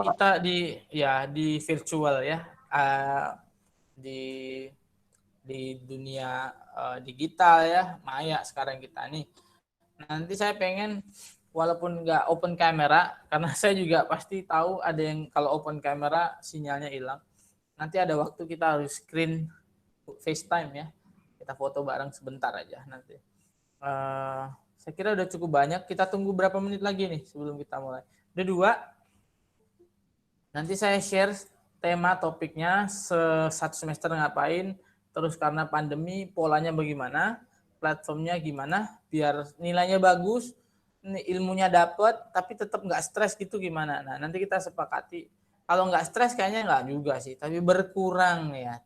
kita di virtual ya, di dunia digital ya, maya sekarang kita nih. Nanti saya pengen walaupun nggak open kamera, karena saya juga pasti tahu ada yang kalau open kamera sinyalnya hilang. Nanti ada waktu kita harus screen FaceTime ya, kita foto bareng sebentar aja nanti. Saya kira udah cukup banyak. Kita tunggu berapa menit lagi nih sebelum kita mulai. Udah 2. Nanti saya share tema topiknya satu semester ngapain, terus karena pandemi polanya bagaimana, platformnya gimana, biar nilainya bagus, ilmunya dapat, tapi tetap nggak stres gitu gimana. Nah nanti kita sepakati. Kalau nggak stres kayaknya nggak juga sih, tapi berkurang ya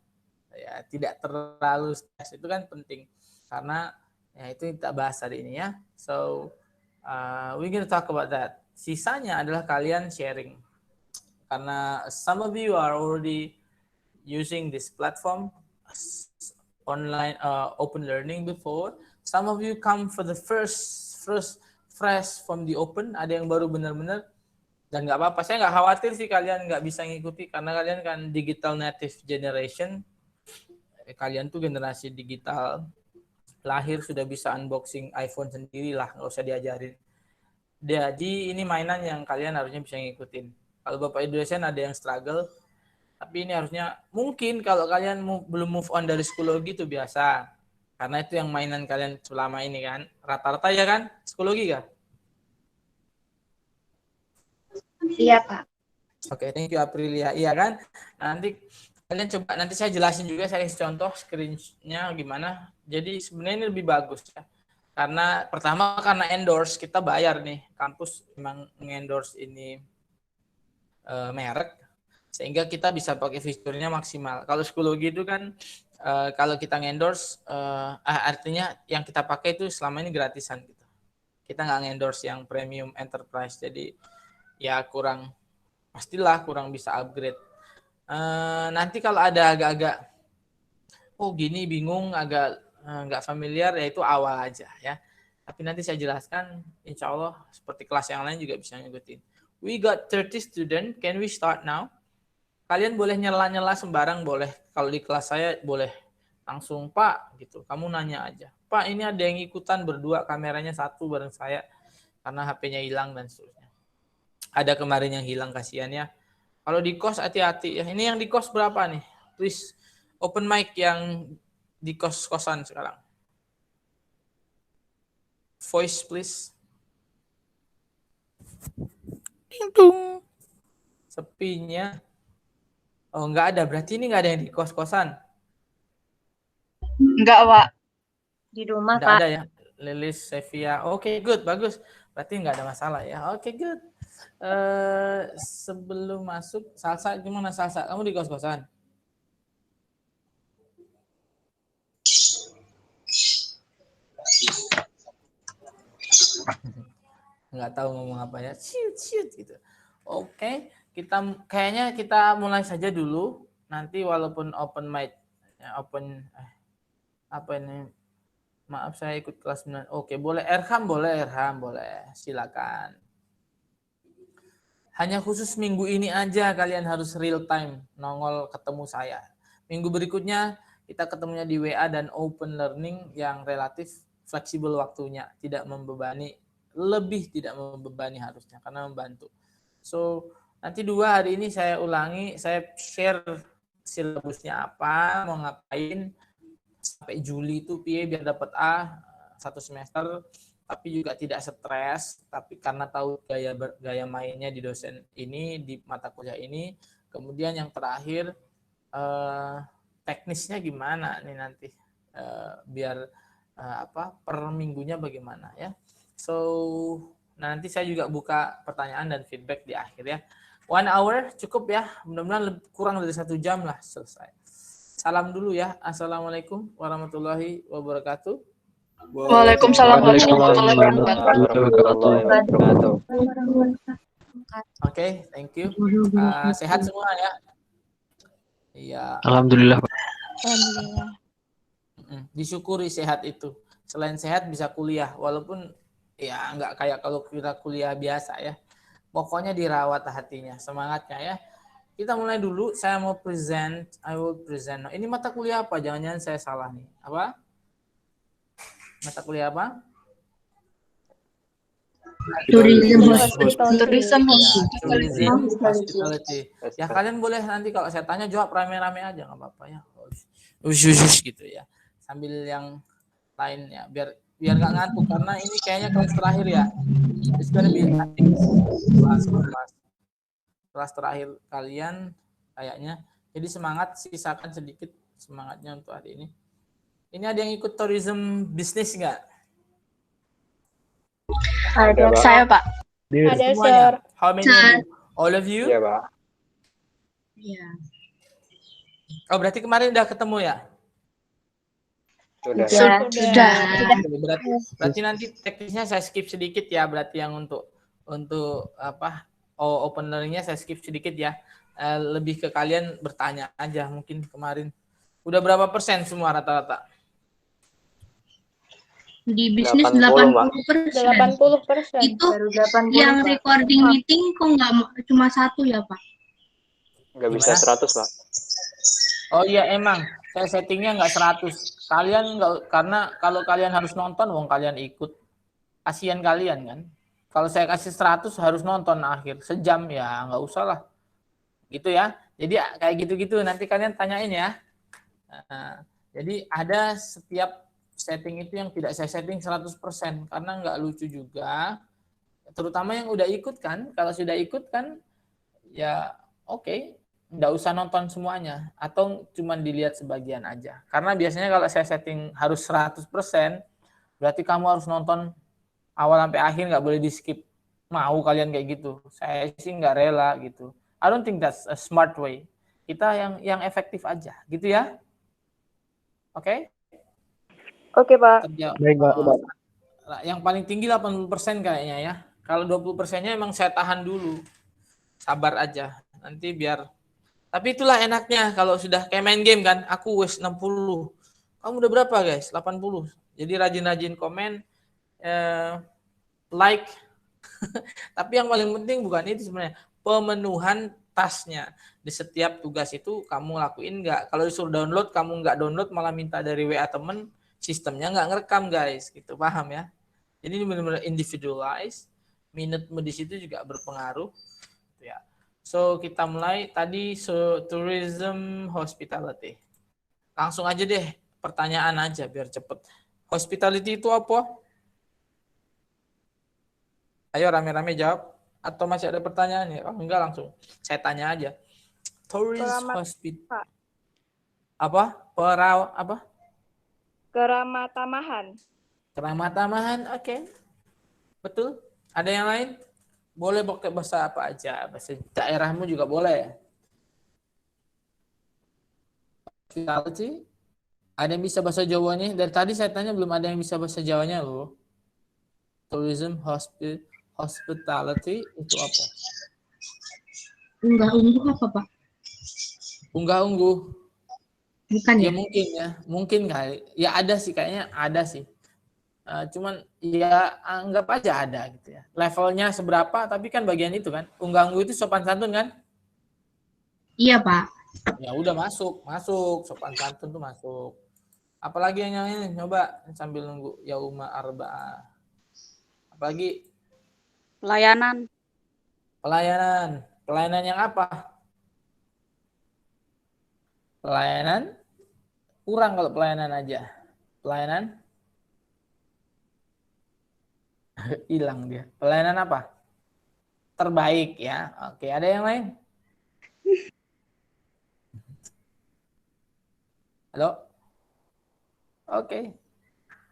tidak terlalu stres itu kan penting karena ya itu kita bahas hari ini ya. So we gonna talk about that. Sisanya adalah kalian sharing karena some of you are already using this platform online open learning before. Some of you come for the first fresh from the open. Ada yang baru benar-benar dan nggak apa-apa. Saya nggak khawatir sih kalian nggak bisa ngikuti karena kalian kan digital native generation. Kalian tuh generasi digital, lahir sudah bisa unboxing iPhone sendiri lah, nggak usah diajarin. Jadi ini mainan yang kalian harusnya bisa ngikutin. Kalau Bapak Ibu dosen ada yang struggle, tapi ini harusnya mungkin kalau kalian belum move on dari psikologi itu biasa. Karena itu yang mainan kalian selama ini kan. Rata-rata ya kan? Psikologi kan? Iya, Pak. Oke, thank you Aprilia. Iya kan? Nanti kalian coba, nanti saya jelasin juga, saya kasih contoh screen-nya gimana. Jadi sebenarnya ini lebih bagus ya. Karena pertama karena endorse, kita bayar nih. Kampus memang endorse ini merek. Sehingga kita bisa pakai fiturnya maksimal. Kalau psikologi itu kan kalau kita endorse, artinya yang kita pakai itu selama ini gratisan gitu. Kita nggak endorse yang premium enterprise. Jadi ya pastilah kurang bisa upgrade. Nanti kalau ada agak-agak gini bingung, agak nggak familiar, ya itu awal aja ya. Tapi nanti saya jelaskan, insya Allah seperti kelas yang lain juga bisa ngikutin. We got 30 student, can we start now? Kalian boleh nyela-nyela sembarang, boleh. Kalau di kelas saya boleh langsung, Pak, gitu. Kamu nanya aja. Pak, ini ada yang ikutan berdua, kameranya satu bareng saya, karena HP-nya hilang dan seterusnya. Ada kemarin yang hilang, kasihan ya. Kalau di kos hati-hati ya. Ini yang di kos berapa nih? Please open mic yang di kos-kosan sekarang. Voice please. Tung. Sepinya. Oh enggak ada. Berarti ini enggak ada yang di kos-kosan. Enggak, Pak. Di rumah, Enggak Pak. ada ya. Lilis, Sevia. Oke, good, bagus. Berarti enggak ada masalah ya. Oke, good. Sebelum masuk, Salsa gimana Salsa? Kamu di kos-kosan? Nggak tahu ngomong apa ya, shoot gitu. Oke, kayaknya kita mulai saja dulu. Nanti walaupun open mic, apa ini? Maaf saya ikut kelas 9. Oke, boleh Erham boleh, silakan. Hanya khusus minggu ini aja kalian harus real time nongol ketemu saya. Minggu berikutnya kita ketemunya di WA dan open learning yang relatif fleksibel waktunya, tidak membebani harusnya karena membantu. So, nanti 2 hari ini saya ulangi, saya share silabusnya apa, mau ngapain sampai Juli itu biar dapat A 1 semester, tapi juga tidak stres, tapi karena tahu gaya mainnya di dosen ini, di mata kuliah ini. Kemudian yang terakhir teknisnya gimana nih nanti, biar per minggunya bagaimana ya. So nanti saya juga buka pertanyaan dan feedback di akhir ya. 1 hour cukup ya, mudah-mudahan kurang dari 1 jam lah selesai. Salam dulu ya. Assalamualaikum warahmatullahi wabarakatuh. Waalaikumsalam warahmatullahi wabarakatuh. Oke, thank you. Sehat semua ya. Iya. Alhamdulillah. Alhamdulillah. Disyukuri sehat itu. Selain sehat bisa kuliah, walaupun ya nggak kayak kalau kita kuliah biasa ya. Pokoknya dirawat hatinya, semangatnya ya. Kita mulai dulu, saya mau present, I will present. Nah, ini mata kuliah apa? Jangan-jangan saya salah nih. Apa? Mata kuliah apa? Tourism Tourism Ya, tourism hospitality. hospitality. Ya kalian boleh nanti kalau saya tanya jawab rame-rame aja nggak apa-apa ya. Usus gitu ya. Sambil yang lainnya biar biar nggak ngantuk karena ini kayaknya kelas terakhir ya. It's gonna be I think kelas terakhir kalian kayaknya. Jadi semangat, sisakan sedikit semangatnya untuk hari ini. Ini ada yang ikut tourism bisnis nggak? Ada Saya, Pak. Ada, Semuanya. Sir. How many of you? All of you? Iya, Pak. Iya. Oh, berarti kemarin udah ketemu ya? Sudah. Sudah. Berarti nanti teknisnya saya skip sedikit ya, berarti yang untuk apa? Oh, open learning-nya saya skip sedikit ya. Lebih ke kalian bertanya aja mungkin kemarin. Udah berapa persen semua rata-rata? Di bisnis 80, 80%. 80%. Itu Baru 80, yang Pak. recording meeting kok nggak cuma satu ya, Pak? Nggak bisa Gimana? 100, Pak. Oh iya emang saya settingnya nggak 100. Kalian nggak, karena kalau kalian harus nonton, wong kalian ikut. Kasihan kalian kan. Kalau saya kasih 100 harus nonton akhir sejam ya nggak usah lah. Gitu ya. Jadi kayak gitu-gitu nanti kalian tanyain ya. Nah, jadi ada setiap setting itu yang tidak saya setting 100% karena nggak lucu juga. Terutama yang udah ikut kan. Kalau sudah ikut kan ya oke. Nggak usah nonton semuanya atau cuma dilihat sebagian aja. Karena biasanya kalau saya setting harus 100%, berarti kamu harus nonton awal sampai akhir, nggak boleh di skip. Mau kalian kayak gitu? Saya sih nggak rela gitu. I don't think that's a smart way. Kita yang efektif aja, gitu ya. Oke? Oke, Pak. Baik, Pak. Yang paling tinggi 80% kayaknya ya. Kalau 20%-nya emang saya tahan dulu. Sabar aja. Nanti biar. Tapi itulah enaknya kalau sudah kayak main game kan. Aku wes 60. Kamu udah berapa guys? 80. Jadi rajin-rajin komen, like. Tapi yang paling penting bukan itu sebenarnya. Pemenuhan tasnya. Di setiap tugas itu kamu lakuin nggak? Kalau disuruh download, kamu nggak download malah minta dari WA temen, sistemnya nggak ngerekam guys. Gitu, paham ya? Jadi ini benar-benar individualized. Minute di situ juga berpengaruh. Ya. So kita mulai tadi tourism hospitality. Langsung aja deh pertanyaan aja biar cepet. Hospitality itu apa? Ayo rame-rame jawab. Atau masih ada pertanyaan ya? Oh, enggak langsung. Saya tanya aja. Tourism hospitality. Apa? Apa? Keramatamahan. Keramatamahan. Oke. Betul. Ada yang lain? Boleh pakai bahasa apa aja, bahasa daerahmu juga boleh. Hospitality, ada yang bisa bahasa Jawanya? Dari tadi saya tanya belum ada yang bisa bahasa Jawanya loh. Tourism hospitality itu apa? Unggah ungguh apa, Pak? Unggah ungguh. Bukan Ya ya? mungkin kali. Ya ada sih kayaknya ada sih. Cuman ya anggap aja ada gitu ya. Levelnya seberapa tapi kan bagian itu kan. Unggah-ungguh itu sopan santun kan? Iya, Pak. Ya udah masuk sopan santun tuh masuk. Apalagi yang ini coba sambil nunggu yauma arba'ah. Apalagi Pelayanan. Pelayanan yang apa? Pelayanan kurang kalau pelayanan aja. Pelayanan hilang dia. Pelayanan apa? Terbaik ya. Oke, ada yang lain? Halo? Oke.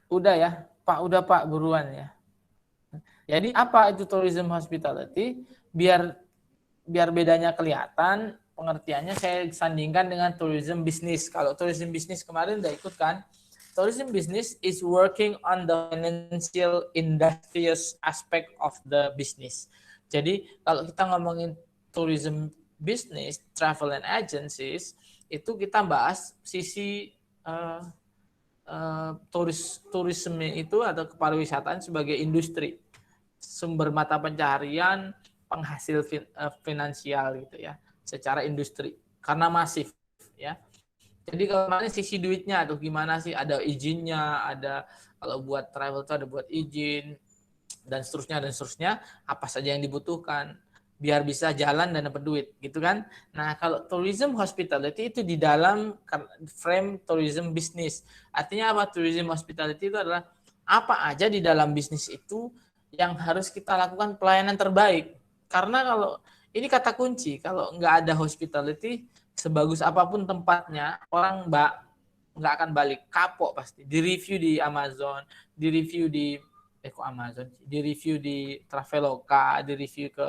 Udah ya. Udah Pak, buruan ya. Jadi apa itu tourism hospitality? Biar bedanya kelihatan, pengertiannya saya sandingkan dengan tourism business. Kalau tourism business kemarin udah ikut kan? Tourism business is working on the financial industrious aspect of the business. Jadi kalau kita ngomongin tourism business, travel and agencies, itu kita bahas sisi turisme itu atau kepariwisataan sebagai industri, sumber mata pencaharian, penghasil finansial gitu ya, secara industri karena masif ya. Jadi kalau mana sisi duitnya tuh gimana sih? Ada izinnya, ada kalau buat travel tuh ada buat izin dan seterusnya. Apa saja yang dibutuhkan biar bisa jalan dan dapat duit, gitu kan? Nah, kalau tourism hospitality itu di dalam frame tourism business. Artinya apa? Tourism hospitality itu adalah apa aja di dalam bisnis itu yang harus kita lakukan pelayanan terbaik. Karena kalau ini kata kunci, kalau nggak ada hospitality, sebagus apapun tempatnya, orang nggak akan balik, kapok pasti. Di review di Amazon, di review di di review di Traveloka, di review ke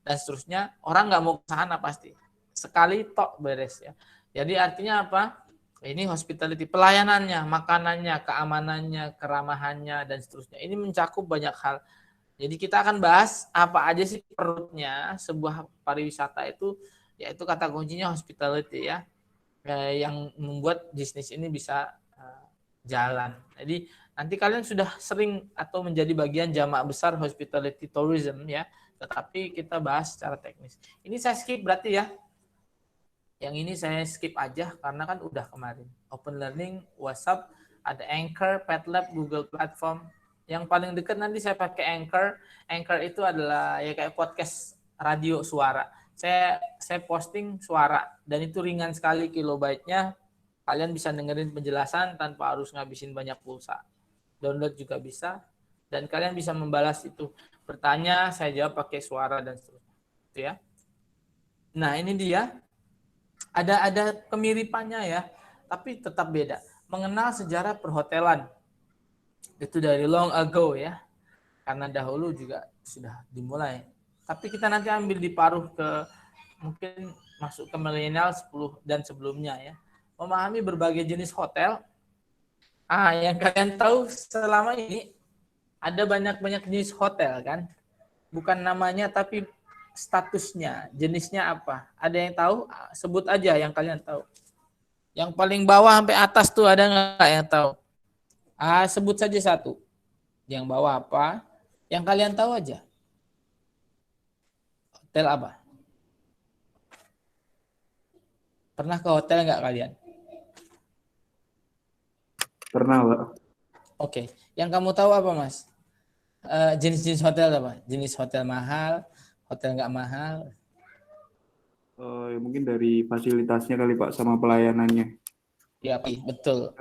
dan seterusnya, orang nggak mau ke sana pasti. Sekali tok beres ya. Jadi artinya apa? Ini hospitality, pelayanannya, makanannya, keamanannya, keramahannya dan seterusnya. Ini mencakup banyak hal. Jadi kita akan bahas apa aja sih perutnya sebuah pariwisata itu, yaitu kata kuncinya hospitality ya, yang membuat bisnis ini bisa jalan. Jadi nanti kalian sudah sering atau menjadi bagian jamak besar hospitality tourism ya, tetapi kita bahas secara teknis. Ini saya skip berarti ya. Yang ini saya skip aja karena kan udah kemarin. Open Learning, WhatsApp, ada Anchor, Padlab, Google Platform. Yang paling dekat nanti saya pakai Anchor. Anchor itu adalah ya kayak podcast radio suara. Saya posting suara dan itu ringan sekali kilobyte-nya. Kalian bisa dengerin penjelasan tanpa harus ngabisin banyak pulsa. Download juga bisa dan kalian bisa membalas itu. Bertanya, saya jawab pakai suara dan seterusnya. Itu ya. Nah, ini dia. Ada kemiripannya ya, tapi tetap beda. Mengenal sejarah perhotelan. Itu dari long ago ya. Karena dahulu juga sudah dimulai. Tapi kita nanti ambil di paruh ke mungkin masuk ke milenial 10 dan sebelumnya ya. Memahami berbagai jenis hotel. Yang kalian tahu selama ini ada banyak jenis hotel kan. Bukan namanya tapi statusnya, jenisnya apa. Ada yang tahu? Sebut aja yang kalian tahu. Yang paling bawah sampai atas tuh ada nggak yang tahu? Sebut saja satu. Yang bawah apa? Yang kalian tahu aja. Hotel apa? Pernah ke hotel nggak kalian? Pernah, Pak. Oke. Yang kamu tahu apa, Mas? Jenis-jenis hotel apa? Jenis hotel mahal, hotel nggak mahal? Mungkin dari fasilitasnya kali, Pak, sama pelayanannya. Ya, betul.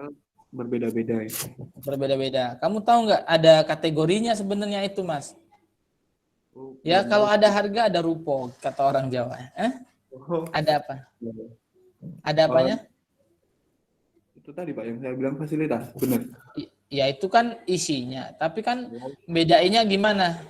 Berbeda-beda ya. Berbeda-beda. Kamu tahu nggak ada kategorinya sebenarnya itu, Mas? Ya, kalau ada harga ada rupo, kata orang Jawa. Ada apa? Ada apanya? Itu tadi, Pak, yang saya bilang fasilitas, benar. Ya, itu kan isinya. Tapi kan bedainnya gimana?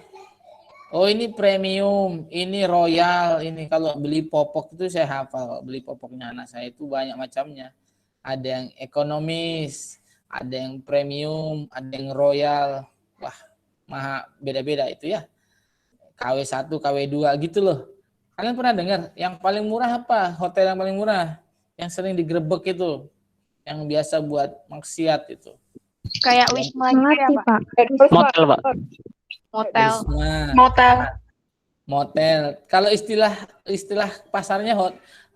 Oh, ini premium, ini royal, ini kalau beli popok itu saya hafal. Beli popoknya anak saya itu banyak macamnya. Ada yang ekonomis, ada yang premium, ada yang royal. Wah, mahal, beda-beda itu ya. KW1, KW2 gitu loh. Kalian pernah dengar yang paling murah apa? Hotel yang paling murah, yang sering digerebek itu, yang biasa buat maksiat itu. Kayak Wisma gitu ya, Melati, Pak. Pak. Motel, Pak. Motel. Motel. Motel. Kalau istilah pasarnya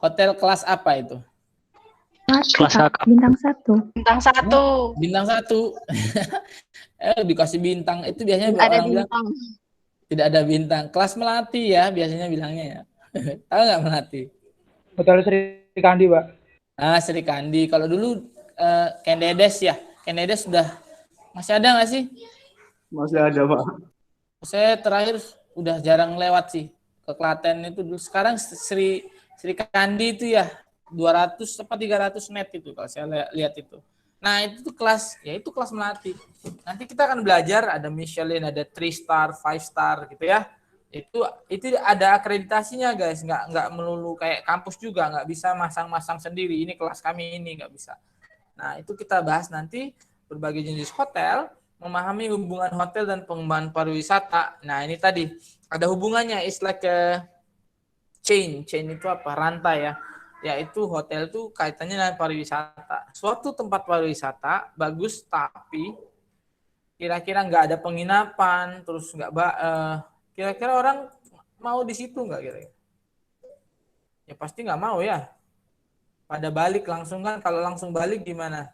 hotel kelas apa itu? Kelas Pak. Bintang 1. Bintang 1. Bintang 1. Dikasih bintang itu biasanya Ada orang bilang bintang. tidak ada bintang. Kelas melati ya biasanya bilangnya ya. Tahu nggak melati? Hotel Sri Kandi, Pak. Sri Kandi. Kalau dulu Kendedes ya. Kendedes sudah masih ada nggak sih? Masih ada, Pak. Saya terakhir udah jarang lewat sih ke Klaten itu dulu. Sekarang Sri Kandi itu ya 200 apa 300 net itu kalau saya lihat itu. Nah, itu tuh kelas, ya itu kelas melati. Nanti kita akan belajar ada Michelin, ada 3 star, 5 star gitu ya. Itu ada akreditasinya guys, nggak melulu kayak kampus juga, nggak bisa masang-masang sendiri. Ini kelas kami ini nggak bisa. Nah, itu kita bahas nanti berbagai jenis hotel, memahami hubungan hotel dan pengembangan pariwisata. Nah, ini tadi ada hubungannya, it's like a chain. Chain itu apa? Rantai ya. Yaitu hotel itu kaitannya dengan pariwisata. Suatu tempat pariwisata bagus, tapi kira-kira nggak ada penginapan, terus kira-kira orang mau di situ nggak kira-kira? Ya pasti nggak mau ya. Pada balik langsung kan, kalau langsung balik gimana?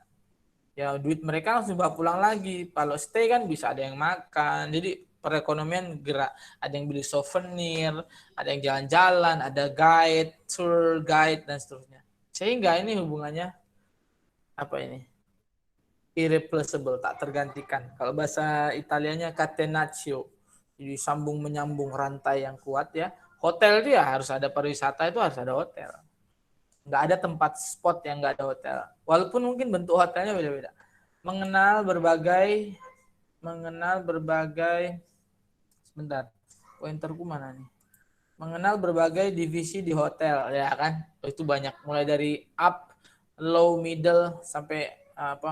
Ya duit mereka langsung bawa pulang lagi. Kalau stay kan bisa ada yang makan. Jadi perekonomian gerak. Ada yang beli souvenir, ada yang jalan-jalan, ada guide, tour guide dan seterusnya. Sehingga ini hubungannya apa ini? Irreplaceable, tak tergantikan. Kalau bahasa Italianya catenaccio. Jadi sambung menyambung rantai yang kuat ya. Hotel dia harus ada pariwisata, itu harus ada hotel. Nggak ada tempat spot yang nggak ada hotel. Walaupun mungkin bentuk hotelnya beda-beda. Mengenal berbagai, sebentar, pointerku mana nih? Mengenal berbagai divisi di hotel, ya kan? Itu banyak, mulai dari up, low, middle, sampai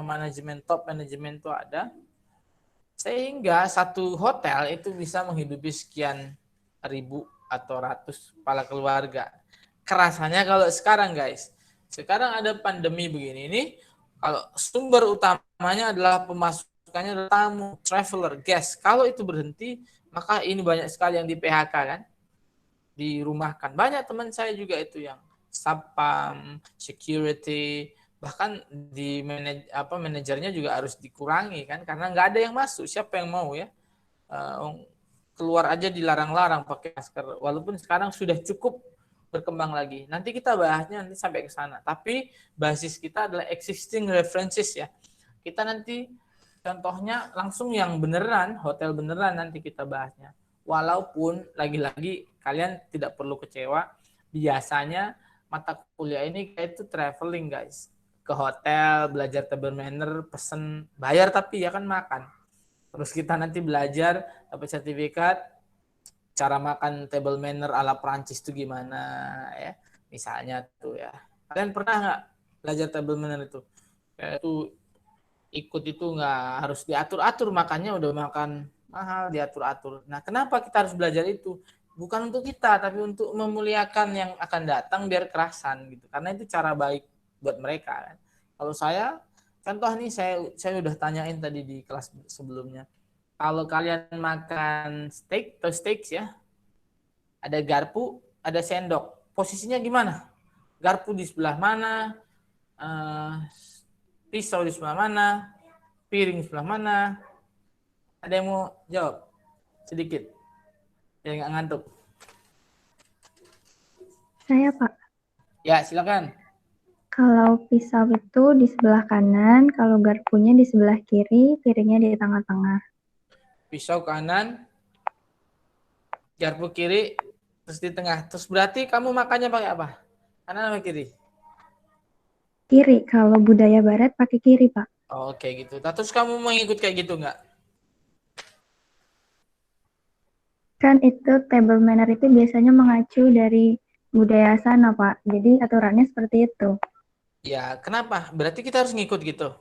manajemen, top manajemen itu ada. Sehingga satu hotel itu bisa menghidupi sekian ribu atau ratus kepala keluarga. Kerasanya kalau sekarang guys, sekarang ada pandemi begini, ini kalau sumber utamanya adalah pemasukannya adalah tamu, traveler, guest. Kalau itu berhenti, maka ini banyak sekali yang di PHK kan, dirumahkan. Banyak teman saya juga itu yang satpam, security, bahkan di manajernya juga harus dikurangi kan, karena nggak ada yang masuk. Siapa yang mau ya? Keluar aja dilarang-larang pakai masker. Walaupun sekarang sudah cukup berkembang lagi. Nanti kita bahasnya nanti sampai ke sana. Tapi basis kita adalah existing references ya. Kita nanti contohnya langsung yang beneran, hotel beneran nanti kita bahasnya. Walaupun lagi-lagi kalian tidak perlu kecewa. Biasanya mata kuliah ini kayak itu traveling guys. Ke hotel, belajar table manner, pesen, bayar tapi ya kan makan. Terus kita nanti belajar dapat sertifikat cara makan table manner ala Prancis itu gimana ya, misalnya tuh ya. Kalian pernah nggak belajar table manner itu? Kayak itu ikut itu nggak harus diatur-atur, makannya udah makan mahal diatur-atur. Nah kenapa kita harus belajar itu? Bukan untuk kita, tapi untuk memuliakan yang akan datang biar kerasan gitu. Karena itu cara baik buat mereka kan. Kalau saya, contoh nih saya udah tanyain tadi di kelas sebelumnya. Kalau kalian makan steak atau steaks ya, ada garpu, ada sendok. Posisinya gimana? Garpu di sebelah mana? Pisau di sebelah mana? Piring di sebelah mana? Ada yang mau jawab? Sedikit. Yang nggak ngantuk. Saya, Pak. Ya, silakan. Kalau pisau itu di sebelah kanan, kalau garpunya di sebelah kiri, piringnya di tengah-tengah. Pisau kanan, garpu kiri, terus di tengah. Terus berarti kamu makannya pakai apa? Kanan atau kiri? Kiri, kalau budaya barat pakai kiri, Pak. Oh, oke gitu. Nah, terus kamu mau ikut kayak gitu nggak? Kan itu table manner itu biasanya mengacu dari budaya sana, Pak. Jadi aturannya seperti itu. Ya, kenapa? Berarti kita harus ngikut gitu.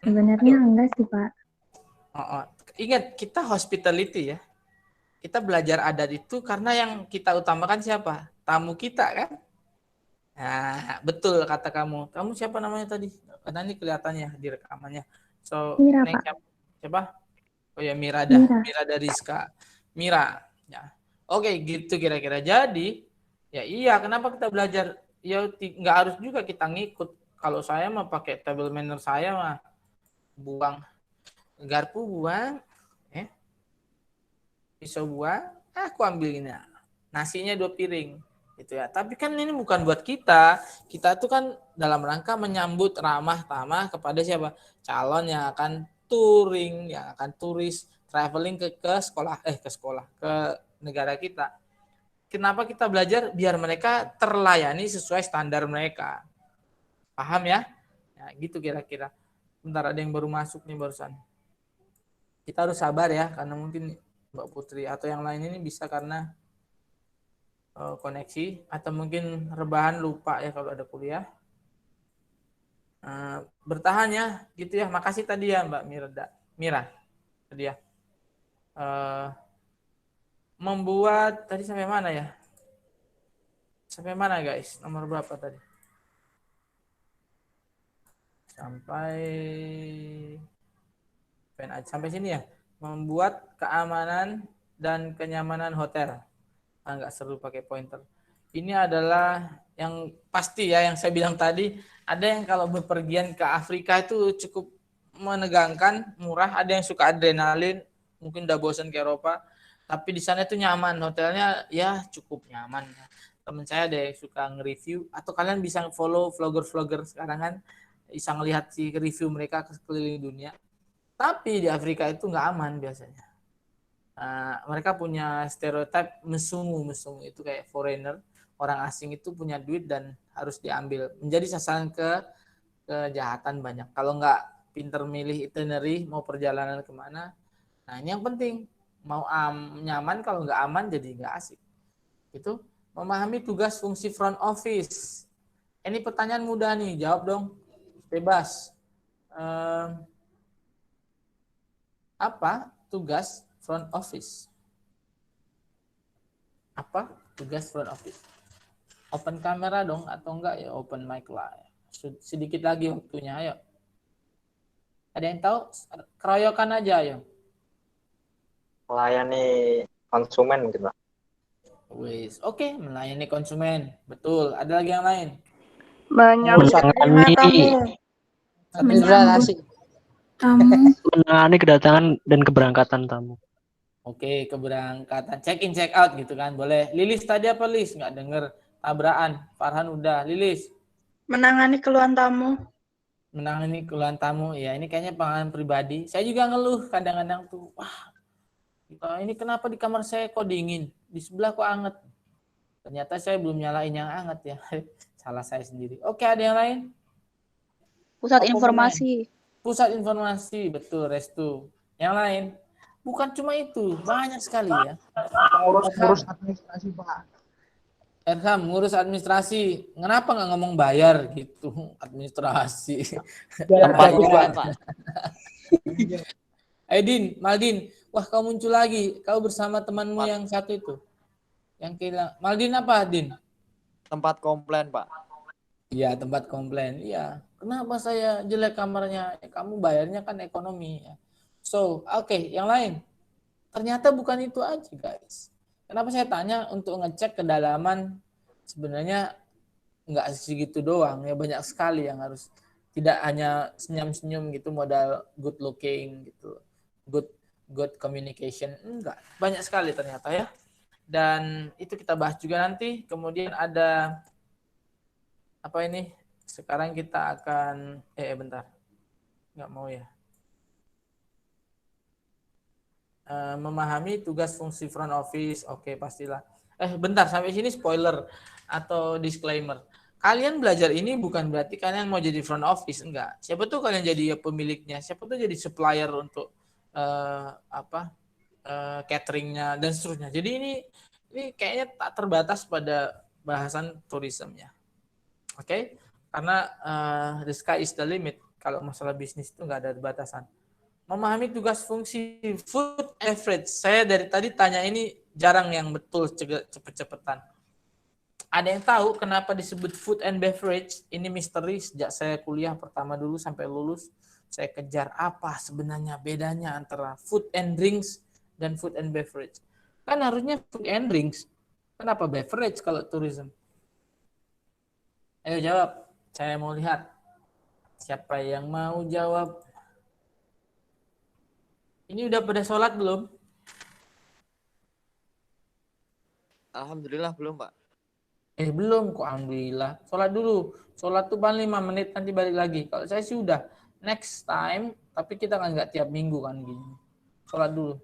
Sebenarnya enggak sih, Pak. Oh. Ingat, kita hospitality ya. Kita belajar adat itu karena yang kita utamakan siapa? Tamu kita kan? Nah, betul kata kamu. Kamu siapa namanya tadi? Karena ini kelihatannya di rekamannya. So, Mira, next Pak. siapa? Oh ya, Mirada. Mira. Mirada Rizka. Mira. Ya. Oke, gitu kira-kira. Jadi, ya iya, kenapa kita belajar? Ya nggak harus juga kita ngikut. Kalau saya mah pakai table manner saya mah buang garpu, buang pisau, buang, aku ambil ini, nasinya 2 piring gitu ya. Tapi kan ini bukan buat kita tuh kan dalam rangka menyambut ramah tamah kepada siapa? Calon yang akan touring, yang akan turis traveling ke sekolah ke negara kita. Kenapa kita belajar? Biar mereka terlayani sesuai standar mereka. Paham ya? Ya gitu kira-kira. Bentar, ada yang baru masuk nih barusan. Kita harus sabar ya, karena mungkin Mbak Putri atau yang lain ini bisa karena koneksi atau mungkin rebahan lupa ya kalau ada kuliah. Bertahan ya, gitu ya. Makasih tadi ya Mbak Mira tadi ya. Membuat tadi sampai mana ya? Sampai mana guys? Nomor berapa tadi? Sampai sini ya. membuat keamanan dan kenyamanan hotel. Nggak seru pakai pointer. Ini adalah yang pasti ya, yang saya bilang tadi, ada yang kalau bepergian ke Afrika itu cukup menegangkan, murah, ada yang suka adrenalin, mungkin udah bosan ke Eropa, tapi di sana itu nyaman, hotelnya ya cukup nyaman. Temen saya ada yang suka nge-review, atau kalian bisa follow vlogger-vlogger sekarang kan, bisa ngelihat si review mereka ke keliling dunia. Tapi di Afrika itu nggak aman biasanya. Mereka punya stereotip mesungu itu kayak foreigner, orang asing itu punya duit dan harus diambil, menjadi sasaran kejahatan banyak. Kalau nggak pinter milih itinerary, mau perjalanan kemana. Nah ini yang penting, mau nyaman, kalau nggak aman jadi nggak asik. Itu memahami tugas fungsi front office. Ini pertanyaan mudah nih, jawab dong, bebas. Apa tugas front office? Apa tugas front office? Open kamera dong, atau enggak ya open mic lah. Sedikit lagi waktunya, ayo. Ada yang tahu? Keroyokan aja, ayo. Melayani konsumen gitu, Pak. Wis, oke, melayani konsumen. Betul. Ada lagi yang lain? Menangani menangani kedatangan dan keberangkatan tamu. Oke, keberangkatan, check in, check out gitu kan, boleh. Lilis tadi apa, Lis? Nggak denger. Tabrakan. Farhan udah. Lilis? menangani keluhan tamu. Menangani keluhan tamu. Ya, ini kayaknya pengalaman pribadi. Saya juga ngeluh kadang-kadang tuh. Wah, ini kenapa di kamar saya kok dingin? Di sebelah kok anget? Ternyata saya belum nyalain yang anget ya. Salah saya sendiri. Oke, ada yang lain? Pusat Apa informasi. Pusat informasi, betul, Restu. Yang lain? Bukan cuma itu, banyak sekali ya. Ngurus administrasi, Pak. Erham, ngurus administrasi. Kenapa nggak ngomong bayar gitu? Administrasi. Edin, Maldin. Wah, kau muncul lagi. Kau bersama temanmu yang satu itu. Yang kira. Maldin apa, Din? Tempat komplain, Pak. Iya, tempat komplain. Iya. Kenapa saya jelek kamarnya? Kamu bayarnya kan ekonomi. So, oke, yang lain. Ternyata bukan itu aja, guys. Kenapa saya tanya untuk ngecek kedalaman? Sebenarnya nggak segitu doang. Ya banyak sekali yang harus. Tidak hanya senyum-senyum gitu, modal good looking gitu. Good communication. Enggak. Banyak sekali ternyata ya. Dan itu kita bahas juga nanti. Kemudian ada apa ini? Sekarang kita akan bentar. Nggak mau ya. Memahami tugas fungsi front office. Oke, pastilah. Bentar, sampai sini spoiler atau disclaimer. Kalian belajar ini bukan berarti kalian mau jadi front office, enggak. Siapa tuh kalian jadi pemiliknya, siapa tuh jadi supplier untuk cateringnya dan seterusnya. Jadi ini kayaknya tak terbatas pada bahasan tourismnya. Oke? Karena the sky is the limit. Kalau masalah bisnis itu nggak ada batasan. Memahami tugas fungsi food and beverage. Saya dari tadi tanya ini jarang yang betul cepet-cepetan. Ada yang tahu kenapa disebut food and beverage? Ini misteri sejak saya kuliah pertama dulu sampai lulus. Saya kejar apa sebenarnya bedanya antara food and drinks dan food and beverage. Kan harusnya food and drinks. Kenapa beverage kalau tourism? Ayo jawab. Saya mau lihat. Siapa yang mau jawab? Ini udah pada sholat belum? Alhamdulillah belum, Pak. Belum kok, alhamdulillah. Sholat dulu. Sholat tuh paling 5 menit, nanti balik lagi. Kalau saya sih udah next time, tapi kita kan nggak tiap minggu kan gini. Sholat dulu.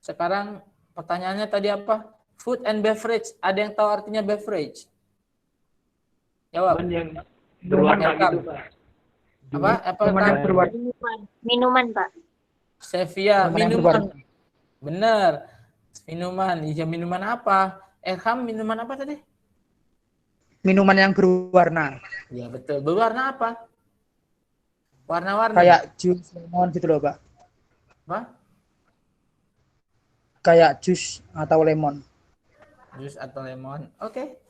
Sekarang pertanyaannya tadi apa? Food and beverage. Ada yang tahu artinya beverage? Jawab. Yang berwarna gitu, Pak. Apa? Minuman, Pak. Sevia, minuman. Bener. Minuman. Iya, minuman apa? Erham, minuman apa tadi? Minuman yang berwarna. Ya, betul. Berwarna apa? Warna-warni. Kayak jus lemon gitu loh, Pak. Apa? Kayak jus atau lemon. Jus atau lemon. Oke.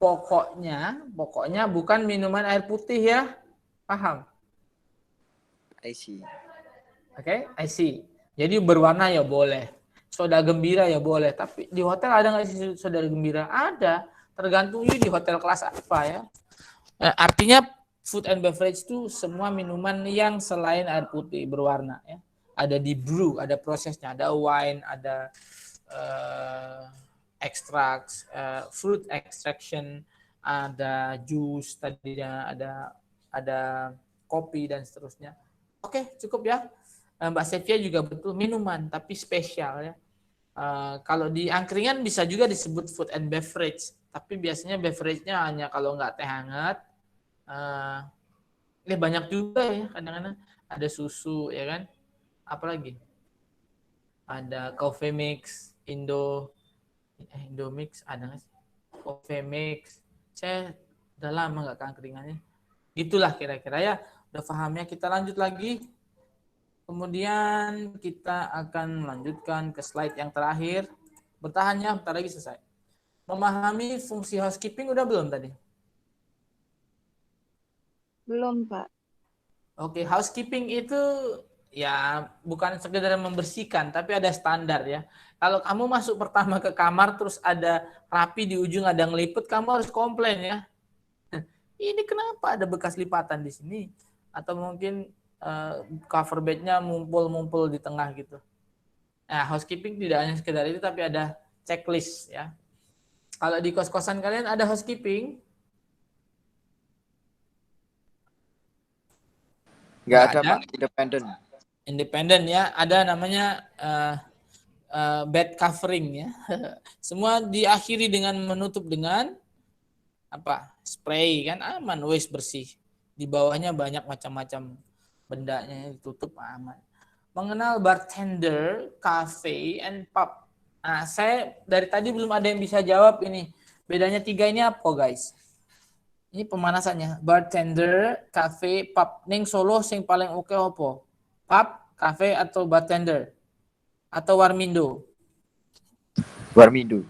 Pokoknya bukan minuman air putih ya. Paham? I see. Oke, I see. Jadi berwarna ya boleh. Soda gembira ya boleh. Tapi di hotel ada nggak sih soda gembira? Ada. Tergantung di hotel kelas apa ya. Artinya food and beverage itu semua minuman yang selain air putih berwarna ya. Ada di brew, ada prosesnya, ada wine, ada extracts, fruit extraction, ada jus tadinya, ada kopi dan seterusnya. Oke, cukup ya. Mbak Sevia juga betul minuman tapi spesial ya. Kalau di angkringan bisa juga disebut food and beverage, tapi biasanya beverage-nya hanya kalau nggak teh hangat. Banyak juga ya, kadang-kadang ada susu ya kan. Apalagi ada coffee mix, Indomix ada nggak sih? Coffee mix. Saya udah lama nggak ke angkringannya. Gitulah kira-kira ya. Udah pahamnya, kita lanjut lagi. Kemudian kita akan melanjutkan ke slide yang terakhir. Bertahannya, bentar lagi selesai. Memahami fungsi housekeeping udah belum tadi? Belum, Pak. Oke, housekeeping itu ya bukan sekedar membersihkan, tapi ada standar ya. Kalau kamu masuk pertama ke kamar, terus ada rapi di ujung, ada ngelipet, kamu harus komplain ya. Ini kenapa ada bekas lipatan di sini? Atau mungkin cover bednya mumpul-mumpul di tengah gitu. Nah, housekeeping tidak hanya sekedar itu, tapi ada checklist ya. Kalau di kos-kosan kalian ada housekeeping? Nggak ada, Pak. Independen. Independen ya. Ada namanya bed covering ya. Semua diakhiri dengan menutup dengan apa? Spray kan aman, wes bersih. Di bawahnya banyak macam-macam bendanya, ditutup aman. Mengenal bartender, cafe, and pub. Nah, saya dari tadi belum ada yang bisa jawab ini. Bedanya 3 ini apa, guys? Ini pemanasannya. Bartender, cafe, pub. Ning Solo sing paling oke apa? Pub, cafe, atau bartender? Atau warmindo? Warmindo.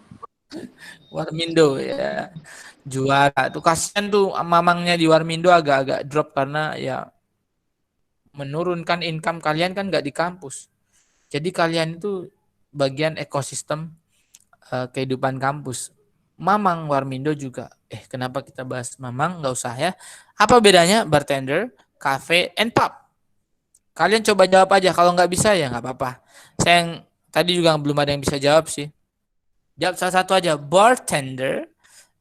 Warmindo ya. Juara. Tuh kasihan tuh mamangnya di Warmindo agak-agak drop karena ya menurunkan income kalian kan nggak di kampus. Jadi kalian itu bagian ekosistem kehidupan kampus. Mamang Warmindo juga. Kenapa kita bahas Mamang? Nggak usah ya. Apa bedanya bartender, cafe, and pub? Kalian coba jawab aja. Kalau nggak bisa ya nggak apa-apa. Saya yang tadi juga belum ada yang bisa jawab sih. Jawab salah satu aja. Bartender,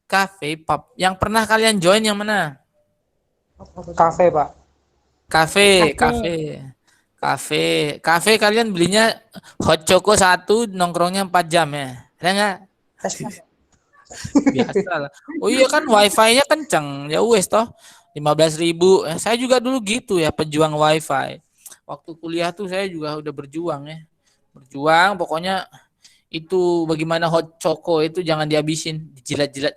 cafe, pub. Yang pernah kalian join yang mana? Kafe, Pak. Kafe. Kalian belinya hot choco 1, nongkrongnya 4 jam ya. Ada nggak? Biasa lah. Oh iya kan wifi-nya kenceng. Ya wes toh 15.000. Saya juga dulu gitu ya, pejuang wifi. Waktu kuliah tuh saya juga udah berjuang ya. Berjuang pokoknya itu bagaimana hot choco itu jangan dihabisin, dijilat-jilat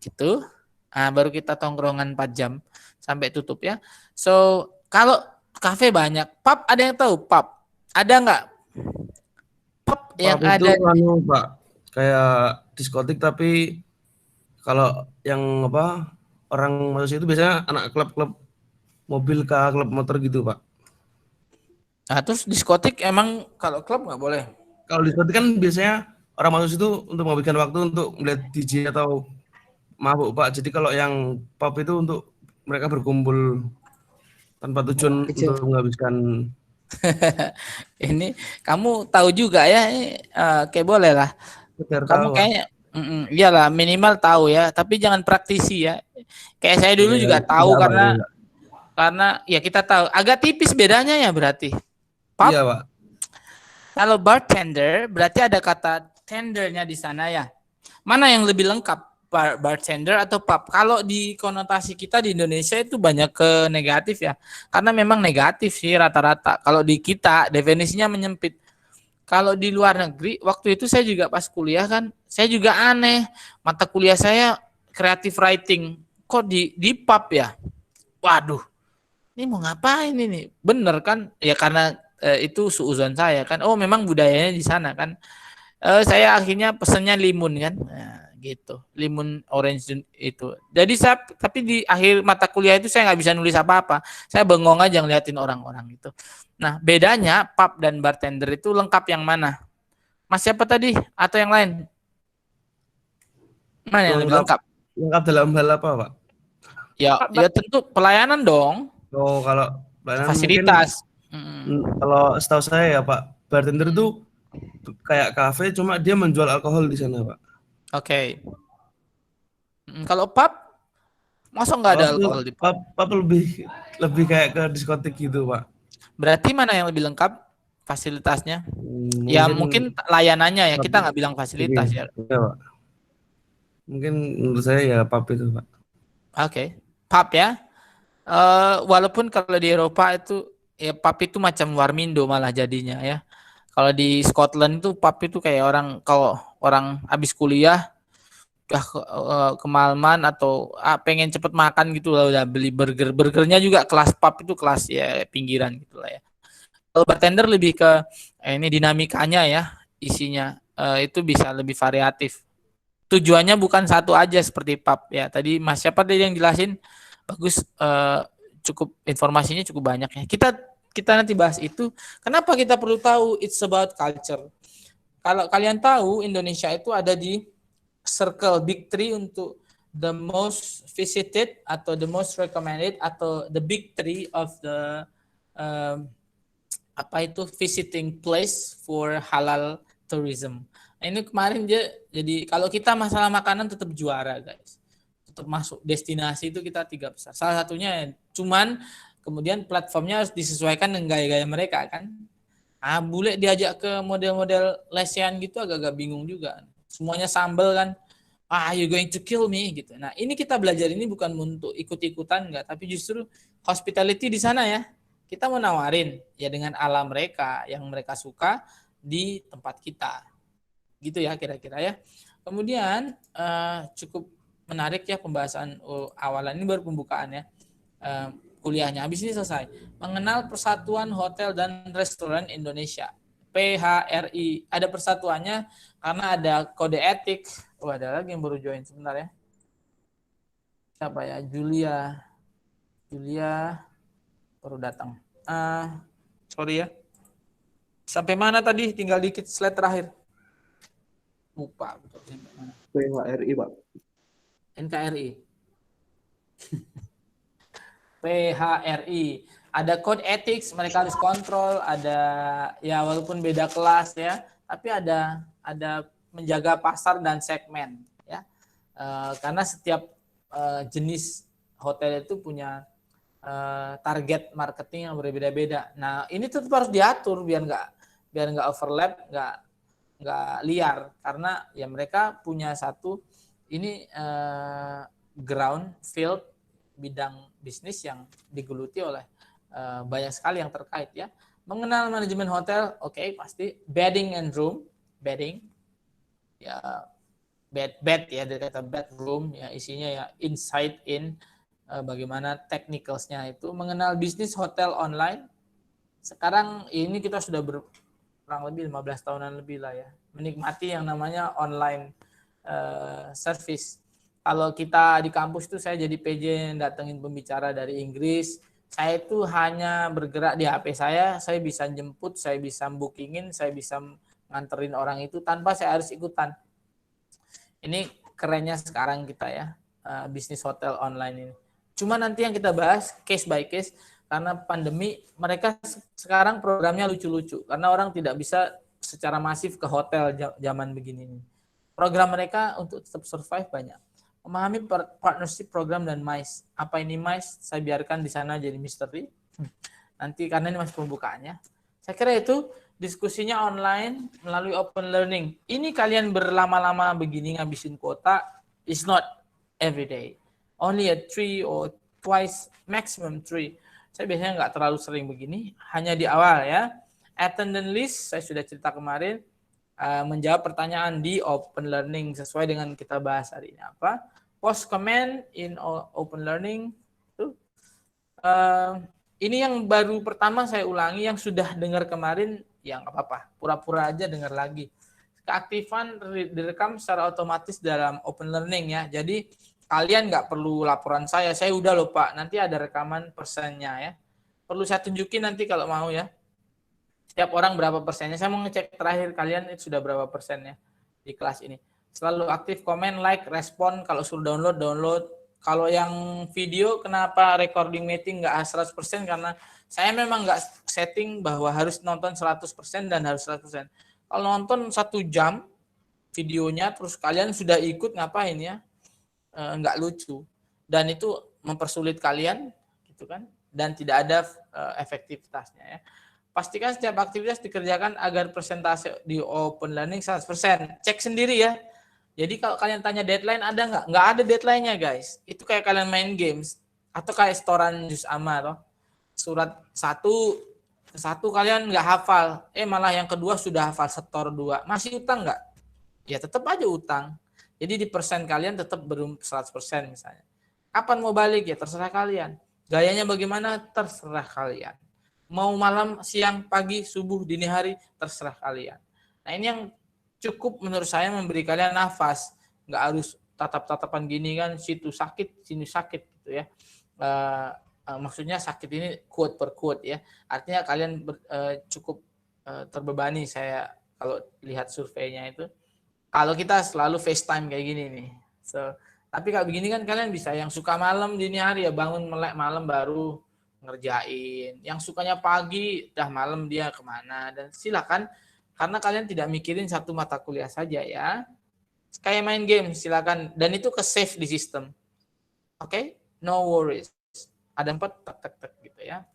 gitu. Baru kita tongkrongan 4 jam sampai tutup ya. So, kalau kafe banyak, pub ada yang tahu pub? Ada nggak? Pub yang Pub itu ada Pak, kayak diskotik tapi kalau yang orang masuk itu biasanya anak klub-klub mobil ke klub motor gitu, Pak. Nah, terus diskotik emang kalau klub nggak boleh? Kalau diskotik kan biasanya orang masuk situ untuk menghabiskan waktu untuk melihat DJ atau mabuk, Pak. Jadi kalau yang pub itu untuk mereka berkumpul tanpa tujuan untuk menghabiskan. Ini kamu tahu juga ya, kayak boleh lah. Kamu kayaknya iyalah minimal tahu ya, tapi jangan praktisi ya. Kayak saya dulu juga tahu karena ya kita tahu agak tipis bedanya ya berarti. Pub, iya, Pak. Kalau bartender berarti ada kata tendernya di sana ya. Mana yang lebih lengkap? Bartender atau pub? Kalau di konotasi kita di Indonesia itu banyak ke negatif ya. Karena memang negatif sih rata-rata. Kalau di kita definisinya menyempit. Kalau di luar negeri, waktu itu saya juga pas kuliah kan, saya juga aneh. Mata kuliah saya creative writing. Kok di pub ya? Waduh, ini mau ngapain ini? Bener kan? Ya karena itu suuzon saya kan. Oh memang budayanya di sana kan. Saya akhirnya pesennya limun kan. Nah, gitu. Limun orange itu. Jadi tapi di akhir mata kuliah itu saya nggak bisa nulis apa-apa. Saya bengong aja ngeliatin orang-orang itu. Nah, bedanya pub dan bartender itu lengkap yang mana? Mas siapa tadi atau yang lain? Mana yang lebih lengkap? Lengkap dalam hal apa, Pak? Ya tentu pelayanan dong. Oh, kalau pelayanan Fasilitas. Kalau setahu saya ya Pak, bartender itu kayak kafe, cuma dia menjual alkohol di sana Pak. Oke. Kalau pub, masa nggak ada alkohol di pub? Pub lebih kayak ke diskotik gitu Pak. Berarti mana yang lebih lengkap fasilitasnya? Mungkin layanannya ya, kita nggak bilang fasilitas ya. Pak. Mungkin menurut saya ya pub itu Pak. Oke. Pub ya. Walaupun kalau di Eropa itu ya pub itu macam warmindo malah jadinya ya. Kalau di Scotland itu pub itu kayak kalau orang habis kuliah udah kemalaman atau pengen cepet makan gitu lah, udah beli burgernya juga kelas pub itu kelas ya pinggiran gitu lah ya. Kalau bartender lebih ke ini dinamikanya ya, isinya itu bisa lebih variatif. Tujuannya bukan satu aja seperti pub ya. Tadi Mas siapa tadi yang jelasin bagus, cukup informasinya cukup banyak ya. Kita nanti bahas itu. Kenapa kita perlu tahu? It's about culture. Kalau kalian tahu Indonesia itu ada di circle Big Three untuk the most visited atau the most recommended atau the Big Three of the visiting place for halal tourism. Nah, ini kemarin jadi kalau kita masalah makanan tetap juara guys. Tetap masuk destinasi itu kita 3 besar. Salah satunya cuman kemudian platformnya harus disesuaikan dengan gaya-gaya mereka kan. Bule diajak ke model-model lesehan gitu agak-agak bingung juga. Semuanya sambel kan. You going to kill me gitu. Nah, ini kita belajar ini bukan untuk ikut-ikutan enggak, tapi justru hospitality di sana ya. Kita mau nawarin ya dengan alam mereka yang mereka suka di tempat kita. Gitu ya kira-kira ya. Kemudian cukup menarik ya pembahasan awalan ini baru pembukaan ya. Kuliahnya habis ini selesai. Mengenal Persatuan Hotel dan Restoran Indonesia, PHRI. Ada persatuannya karena ada kode etik. Ada lagi yang baru join sebentar ya. Siapa ya? Julia baru datang. Sorry ya. Sampai mana tadi? Tinggal dikit slide terakhir. Lupa. PHRI Pak. NKRI. PHRI. Ada code ethics, mereka harus kontrol, ada ya walaupun beda kelas ya, tapi ada menjaga pasar dan segmen ya. Karena setiap jenis hotel itu punya target marketing yang berbeda-beda. Nah, ini tetap harus diatur biar nggak overlap, nggak liar karena ya mereka punya satu ini ground field bidang bisnis yang digeluti oleh banyak sekali yang terkait ya. Mengenal manajemen hotel, oke, pasti bedding and room, bedding ya, bed ya, dari kata bedroom ya, isinya ya inside in, bagaimana technicalsnya itu. Mengenal bisnis hotel online, sekarang ini kita sudah kurang lebih 15 tahunan lebih lah ya, menikmati yang namanya online service. Kalau kita di kampus itu saya jadi PJ yang datengin pembicara dari Inggris. Saya itu hanya bergerak di HP saya bisa jemput, saya bisa bookingin, saya bisa nganterin orang itu tanpa saya harus ikutan. Ini kerennya sekarang kita ya, bisnis hotel online ini. Cuma nanti yang kita bahas case by case, karena pandemi mereka sekarang programnya lucu-lucu, karena orang tidak bisa secara masif ke hotel zaman begini ini. Program mereka untuk tetap survive banyak. Memahami partnership program dan MICE. Apa ini MICE? Saya biarkan di sana jadi misteri. Nanti karena ini masih pembukaannya. Saya kira itu diskusinya online melalui open learning. Ini kalian berlama-lama begini ngabisin kuota is not every day. Only at 3 or twice, maximum 3. Saya biasanya nggak terlalu sering begini, hanya di awal ya. Attendance list, saya sudah cerita kemarin. Menjawab pertanyaan di open learning sesuai dengan kita bahas hari ini apa. Post comment in open learning itu ini yang baru pertama saya ulangi, yang sudah dengar kemarin ya nggak apa-apa, pura-pura aja dengar lagi. keaktifan direkam secara otomatis dalam Open Learning ya. Jadi kalian nggak perlu laporan saya udah loh Pak, nanti ada rekaman persennya ya. Perlu saya tunjukin nanti kalau mau ya. Setiap orang berapa persennya, saya mau ngecek terakhir kalian itu sudah berapa persennya di kelas ini. Selalu aktif komen, like, respon, kalau suruh download. Kalau yang video kenapa recording meeting nggak 100% karena saya memang nggak setting bahwa harus nonton 100% dan harus 100%. Kalau nonton 1 jam videonya terus kalian sudah ikut ngapain ya? Nggak lucu. Dan itu mempersulit kalian gitu kan, dan tidak ada efektivitasnya ya. Pastikan setiap aktivitas dikerjakan agar persentase di Open Learning 100%. Cek sendiri ya. Jadi kalau kalian tanya deadline ada nggak? Nggak ada deadline-nya guys. Itu kayak kalian main games. Atau kayak setoran juz amma toh. Surat 1 kalian nggak hafal. Malah yang kedua sudah hafal setor 2. Masih utang nggak? Ya tetap aja utang. Jadi di persen kalian tetap belum 100% misalnya. Kapan mau balik? Ya terserah kalian. Gayanya bagaimana? Terserah kalian. Mau malam, siang, pagi, subuh, dini hari, terserah kalian. Nah ini yang cukup menurut saya memberi kalian nafas. Nggak harus tatap-tatapan gini kan, situ sakit, sini sakit gitu ya. Maksudnya sakit ini quote per quote ya. Artinya kalian cukup terbebani saya kalau lihat surveinya itu. Kalau kita selalu FaceTime kayak gini nih. Tapi kalau begini kan kalian bisa yang suka malam dini hari ya bangun melek malam baru ngerjain, yang sukanya pagi dah malam dia kemana, dan silakan karena kalian tidak mikirin satu mata kuliah saja ya, kayak main game silakan, dan itu ke save di sistem. Oke? No worries, ada 4 tek gitu ya.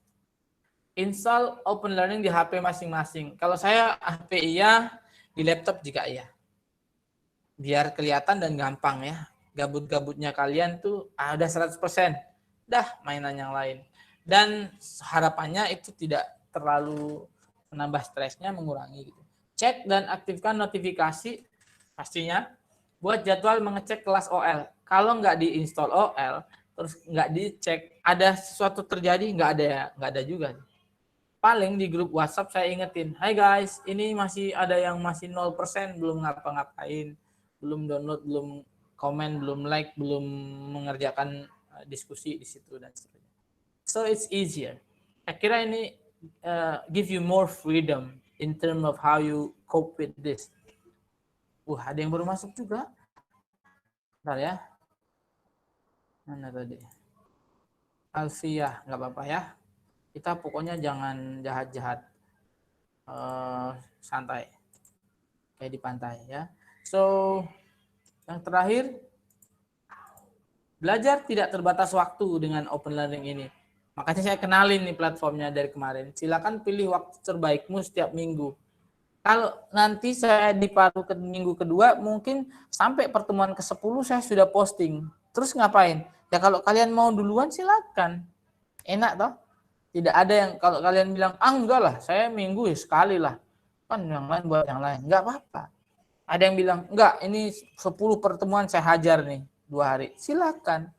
Install Open Learning di HP masing-masing. Kalau saya HP iya, di laptop juga iya, biar kelihatan dan gampang ya. Gabut-gabutnya kalian tuh ada 100%, dah mainan yang lain. Dan harapannya itu tidak terlalu menambah stresnya, mengurangi gitu. Cek dan aktifkan notifikasi pastinya. Buat jadwal mengecek kelas OL. Kalau nggak diinstal OL, terus nggak dicek, ada sesuatu terjadi, nggak ada juga. Paling di grup WhatsApp saya ingetin, hai guys, ini masih ada yang masih 0%, belum ngapa-ngapain, belum download, belum komen, belum like, belum mengerjakan diskusi di situ dan sebagainya. So it's easier. Saya kira ini give you more freedom in terms of how you cope with this. Ada yang baru masuk juga. Bentar ya. Mana tadi? Alfiah, nggak apa-apa ya. Kita pokoknya jangan jahat-jahat. Santai. Kayak di pantai ya. So, yang terakhir, belajar tidak terbatas waktu dengan Open Learning ini. Makanya saya kenalin nih platformnya dari kemarin. Silakan pilih waktu terbaikmu setiap minggu. Kalau nanti saya di paruh ke minggu kedua, mungkin sampai pertemuan ke-10 saya sudah posting. Terus ngapain? Ya kalau kalian mau duluan silakan. Enak toh? Tidak ada yang kalau kalian bilang, enggak lah, saya minggu ya sekali lah. Kan yang lain buat yang lain. Enggak apa-apa. Ada yang bilang, enggak, ini 10 pertemuan saya hajar nih 2 hari. Silakan.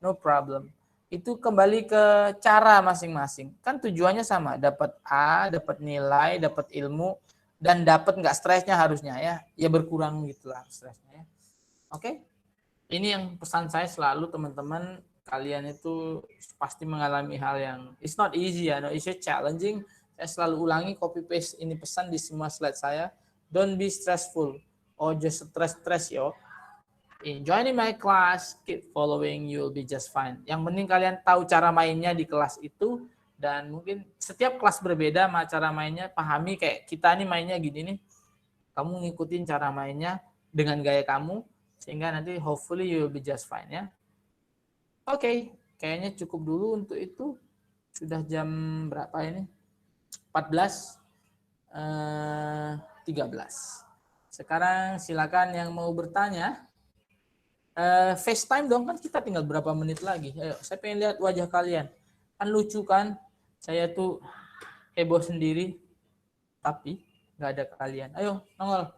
No problem. Itu kembali ke cara masing-masing. Kan tujuannya sama, dapat A, dapat nilai, dapat ilmu, dan dapat nggak stresnya harusnya ya. Ya berkurang gitulah stresnya ya. Oke? Ini yang pesan saya selalu teman-teman, kalian itu pasti mengalami hal yang it's not easy ya, no, it's challenging. Saya selalu ulangi copy paste ini pesan di semua slide saya. Don't be stressful or just stress yo. Joining my class, keep following, you'll be just fine. Yang penting kalian tahu cara mainnya di kelas itu, dan mungkin setiap kelas berbeda sama cara mainnya, pahami kayak kita nih mainnya gini nih. Kamu ngikutin cara mainnya dengan gaya kamu, sehingga nanti hopefully you'll be just fine ya. Oke, kayaknya cukup dulu untuk itu. Sudah jam berapa ini? 14.13. Sekarang silakan yang mau bertanya. FaceTime dong, kan kita tinggal berapa menit lagi. Ayo, saya pengen lihat wajah kalian. Kan lucu kan? Saya tuh heboh sendiri, tapi nggak ada kalian. Ayo, nongol.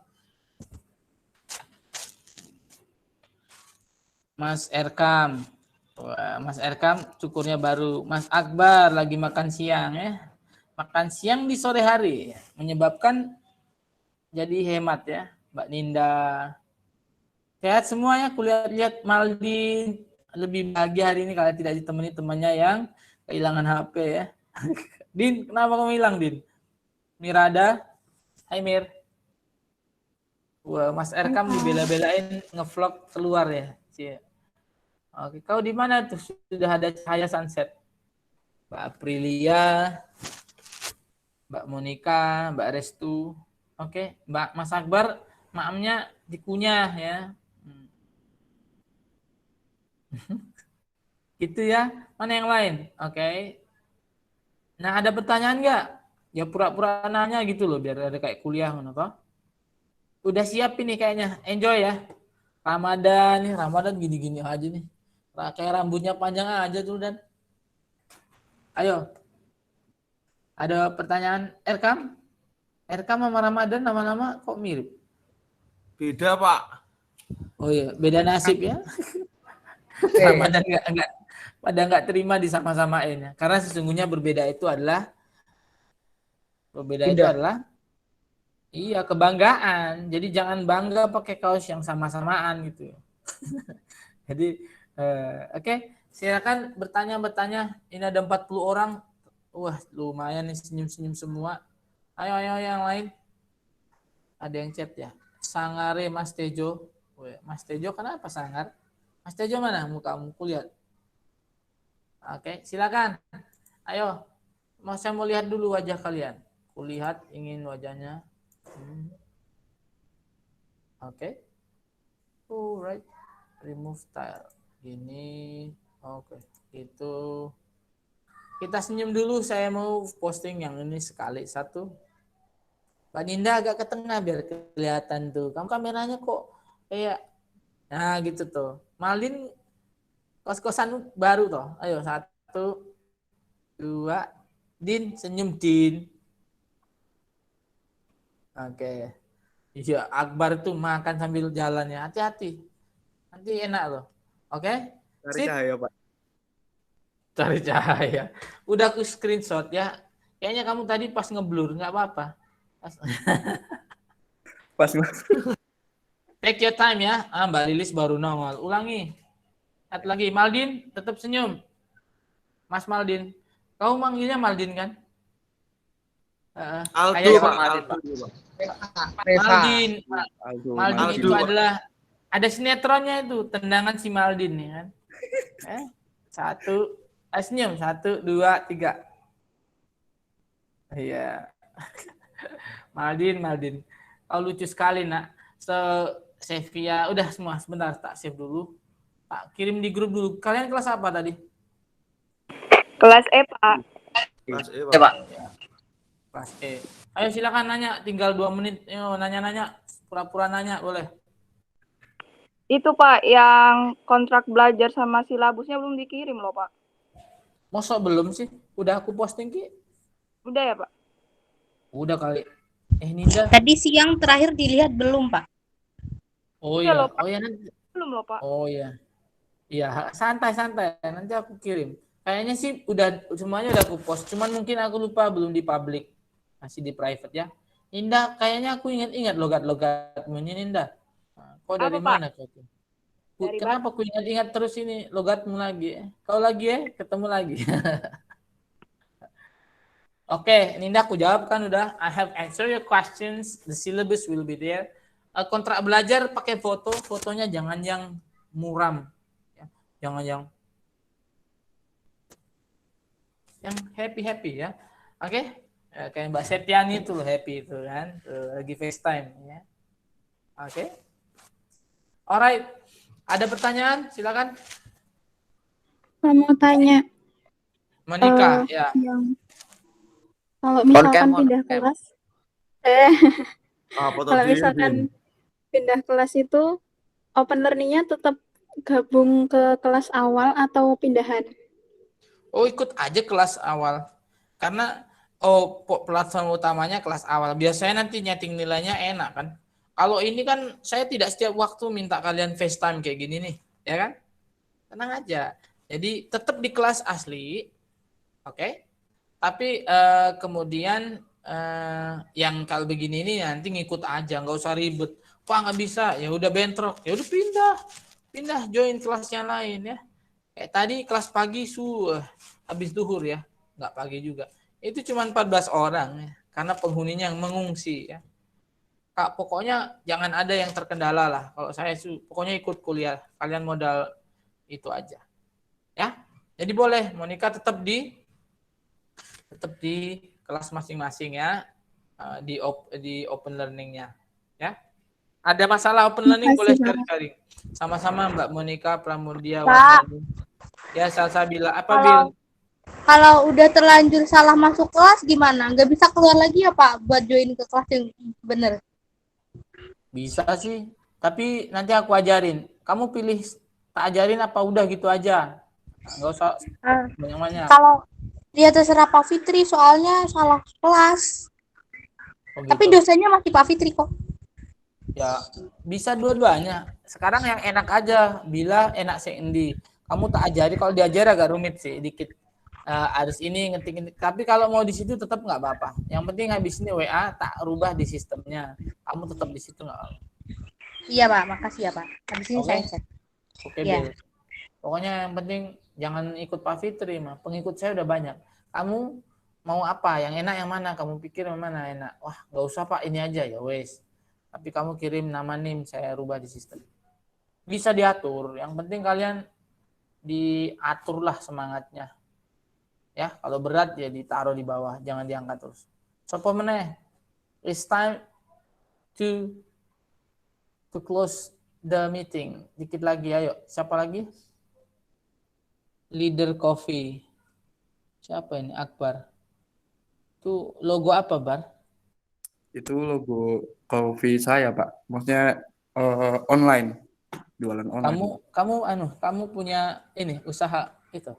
Mas Erkam. Wah, Mas Erkam cukurnya baru. Mas Akbar lagi makan siang ya. Makan siang di sore hari menyebabkan jadi hemat ya. Mbak Ninda. Sehat semuanya, kulihat-lihat Maldin lebih bahagia hari ini kalau tidak ditemani temannya yang kehilangan HP ya. Din, kenapa kamu hilang, Din? Mirada, hai Mir. Wah, Mas Erkam dibela-belain ngevlog keluar ya. Cie. Oke, kau di mana tuh? Sudah ada cahaya sunset. Mbak Aprilia, Mbak Monica, Mbak Restu. Oke, Mbak Mas Akbar, maamnya dikunyah ya. Gitu ya. Mana yang lain? Oke. Nah, ada pertanyaan nggak? Ya pura-pura nanya gitu loh, biar ada kayak kuliah. Kenapa? Udah siap ini kayaknya. Enjoy ya. Ramadan nih, Ramadan gini-gini aja nih. Kayak rambutnya panjang aja tuh dan. Ayo. Ada pertanyaan Erkam? Erkam sama Ramadan nama-nama kok mirip? Beda, Pak. Oh iya, beda nasib ya. Ramadan nggak terima disama-samain ya. Karena sesungguhnya berbeda itu adalah iya kebanggaan. Jadi jangan bangga pakai kaos yang sama-samaan gitu. Jadi oke, silakan bertanya. Ini ada 40 orang. Wah, lumayan nih senyum-senyum semua. Ayo yang lain. Ada yang chat ya. Sangare Mas Tejo. Mas Tejo kenapa sangar? Mas Tejo mana mukamu? Kulihat. Oke, silakan. Ayo. Saya mau lihat dulu wajah kalian. Kulihat ingin wajahnya. Oke. Alright. Remove tile. Ini. Oke. Itu. Kita senyum dulu. Saya mau posting yang ini sekali. Satu. Mbak Ninda agak ke tengah biar kelihatan tuh. Kamu kameranya kok kayak. Nah gitu tuh. Malin kos-kosan baru toh. Ayo 1, 2. Din senyum Din. Oke. Iya Akbar tuh makan sambil jalannya. Hati-hati. Nanti enak loh. Oke. Cari cahaya, Pak. Cari cahaya. Udah aku screenshot ya. Kayaknya kamu tadi pas ngeblur nggak apa-apa. Pas Take your time ya. Mbak Lilis baru nongol. Ulangi. Lihat lagi. Maldin, tetap senyum. Mas Maldin. Kau manggilnya Maldin kan? Aldo, Kayak Pak. Maldin. Aldo. Maldin itu adalah ada sinetronnya itu. Tendangan si Maldin ya kan. 1. Senyum. 1, 2, 3. Iya. Maldin. Kau lucu sekali nak. Sevia, udah semua sebentar tak save dulu. Pak kirim di grup dulu. Kalian kelas apa tadi? Kelas E, Pak. Kelas E, Ya, Pak. Pak. Kelas E. Ayo silakan nanya, tinggal 2 menit. Yo, nanya-nanya, pura-pura nanya boleh. Itu, Pak, yang kontrak belajar sama silabusnya belum dikirim loh, Pak. Mosok belum sih? Udah aku posting Ki? Udah ya, Pak? Udah kali. Ninda. Tadi siang terakhir dilihat belum, Pak? Oh Iya iya. loh, Pak. Oh iya nanti. Belum loh, Pak. Oh iya. Iya, santai-santai. Nanti aku kirim. Kayaknya sih udah semuanya udah aku post. Cuman mungkin aku lupa belum di public. Masih di private ya. Ninda, kayaknya aku ingat-ingat logat-logatmu ini Ninda. Kau dari Apa, Pak? mana kau? Dari Kenapa aku ingat-ingat terus ini logatmu lagi? Kau lagi ya? Ketemu lagi. Oke, Ninda aku jawab kan udah. I have answered your questions. The syllabus will be there. Kontrak belajar pakai foto. Fotonya jangan yang muram. Ya. Jangan yang happy-happy ya. Oke. Kayak Mbak Septiani itu loh happy itu kan. Lagi FaceTime ya. Oke. Alright. Ada pertanyaan? Silakan. Mau tanya, Monica, ya. kalau misalkan On pindah cam. kelas, Apa kalau tadi? misalkan pindah kelas itu open learning-nya tetap gabung ke kelas awal atau pindahan? Oh, ikut aja kelas awal. Karena platform utamanya kelas awal. Biasanya nanti nyeting nilainya enak kan. Kalau ini kan saya tidak setiap waktu minta kalian FaceTime kayak gini nih, ya kan? Tenang aja. Jadi tetap di kelas asli. Oke. Tapi kemudian yang kalau begini ini nanti ngikut aja, nggak usah ribet. Pak nggak bisa, ya udah bentrok, ya udah pindah join kelas yang lain ya. Kayak tadi kelas pagi habis duhur ya, nggak pagi juga. Itu cuma 14 orang ya, karena penghuninya yang mengungsi ya. Kak, pokoknya jangan ada yang terkendala lah. Kalau saya pokoknya ikut kuliah, kalian modal itu aja. Ya. Jadi boleh Monica tetap di kelas masing-masing ya, di open learning-nya ya. Ada masalah open learning boleh sharing-sharing. Sama-sama Mbak Monica, Pramurdia, Wardani. Ya, Salsabila. Apa, Bil? Kalau udah terlanjur salah masuk kelas gimana? Nggak bisa keluar lagi ya Pak buat join ke kelas yang bener? Bisa sih, tapi nanti aku ajarin. Kamu pilih tak ajarin apa udah gitu aja. Nggak usah banyak-banyak. Kalau dia terserah Pak Fitri soalnya salah kelas. Oh, gitu. Tapi dosanya masih Pak Fitri kok. Ya, bisa dua-duanya. Sekarang yang enak aja, bila enak sendi. Kamu tak ajari, kalau diajar agak rumit sih, dikit. Harus ini ngetik. Tapi kalau mau di situ tetap nggak apa-apa. Yang penting habis ini WA tak rubah di sistemnya. Kamu tetap di situ nggak apa-apa. Iya Pak, makasih ya Pak. Habis ini saya cek. Oke, Ya. Bil. Pokoknya yang penting jangan ikut Pak Fitri mah. Pengikut saya udah banyak. Kamu mau apa? Yang enak yang mana? Kamu pikir yang mana enak? Wah, nggak usah Pak, ini aja ya wes. Tapi kamu kirim nama NIM, saya rubah di sistem. Bisa diatur. Yang penting kalian diaturlah semangatnya. Ya, kalau berat ya ditaruh di bawah, jangan diangkat terus. Sopo meneh. It's time to close the meeting. Dikit lagi, ayo. Siapa lagi? Leader Coffee. Siapa ini? Akbar. Itu logo apa, Bar? Itu logo coffee saya, Pak. Maksudnya online, jualan online. Kamu punya ini usaha itu?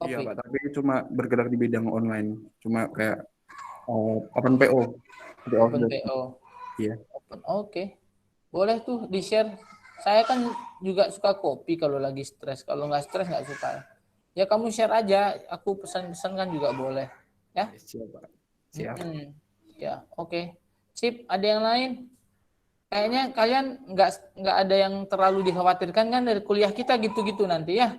Iya, Kopi. Pak, tapi cuma bergerak di bidang online. Cuma kayak open PO. Open PO. Iya. Oke. Boleh tuh di-share. Saya kan juga suka kopi kalau lagi stres. Kalau nggak stres nggak suka. Ya kamu share aja. Aku pesan-pesan kan juga boleh. Ya. Siap, Pak. Siap. Ya, oke. Sip, ada yang lain? Kayaknya kalian nggak ada yang terlalu dikhawatirkan kan dari kuliah kita gitu-gitu nanti ya.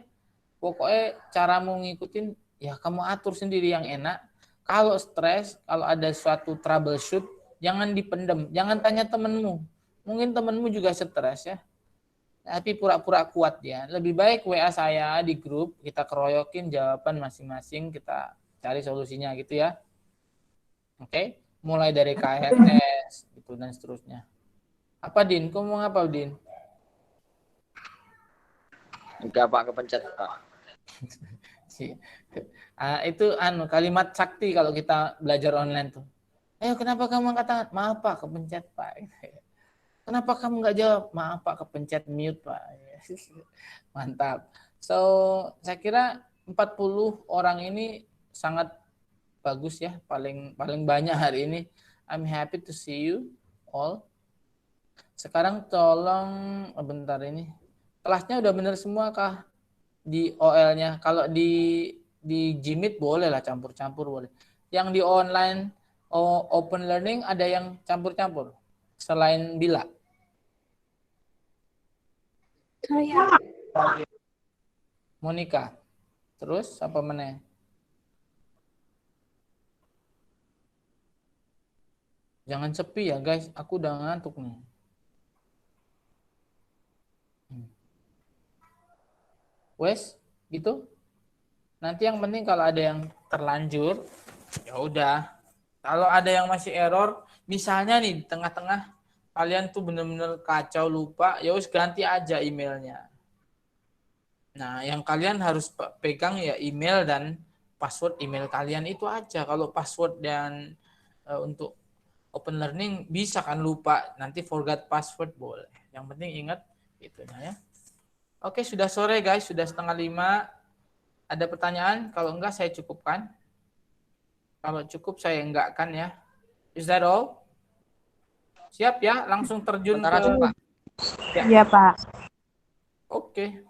Pokoknya caramu ngikutin ya kamu atur sendiri yang enak. Kalau stres, kalau ada suatu troubleshoot, jangan dipendem, jangan tanya temenmu. Mungkin temenmu juga stres ya. Tapi pura-pura kuat ya. Lebih baik WA saya di grup, kita keroyokin jawaban masing-masing, kita cari solusinya gitu ya. Oke, mulai dari KRS gitu dan seterusnya. Apa Din? Kamu mau apa Din? Enggak Pak, kepencet Pak. Itu kalimat sakti kalau kita belajar online tuh. Ayo kenapa kamu angkat tangan? Maaf Pak, kepencet Pak. Kenapa kamu nggak jawab? Maaf Pak, kepencet mute Pak. Mantap. So, saya kira 40 orang ini sangat bagus ya, paling banyak hari ini. I'm happy to see you all. Sekarang tolong bentar ini. Kelasnya udah benar semua kah? Di OL-nya. Kalau di Gmeet boleh lah campur-campur boleh. Yang di online open learning ada yang campur-campur selain Bila. Saya. Monica. Terus apa meneh? Jangan sepi ya guys, aku udah ngantuk nih. Wes, gitu. Nanti yang penting kalau ada yang terlanjur, ya udah. Kalau ada yang masih error, misalnya nih di tengah-tengah kalian tuh bener-bener kacau lupa, ya wes ganti aja emailnya. Nah, yang kalian harus pegang ya email dan password email kalian itu aja. Kalau password dan untuk open learning bisa kan lupa, nanti forgot password boleh. Yang penting ingat itunya ya. Oke, sudah sore guys, sudah 4:30. Ada pertanyaan? Kalau enggak saya cukupkan. Kalau cukup saya enggakkan ya. Is that all? Siap ya, langsung terjun ke Pak. Iya, Pak. Oke.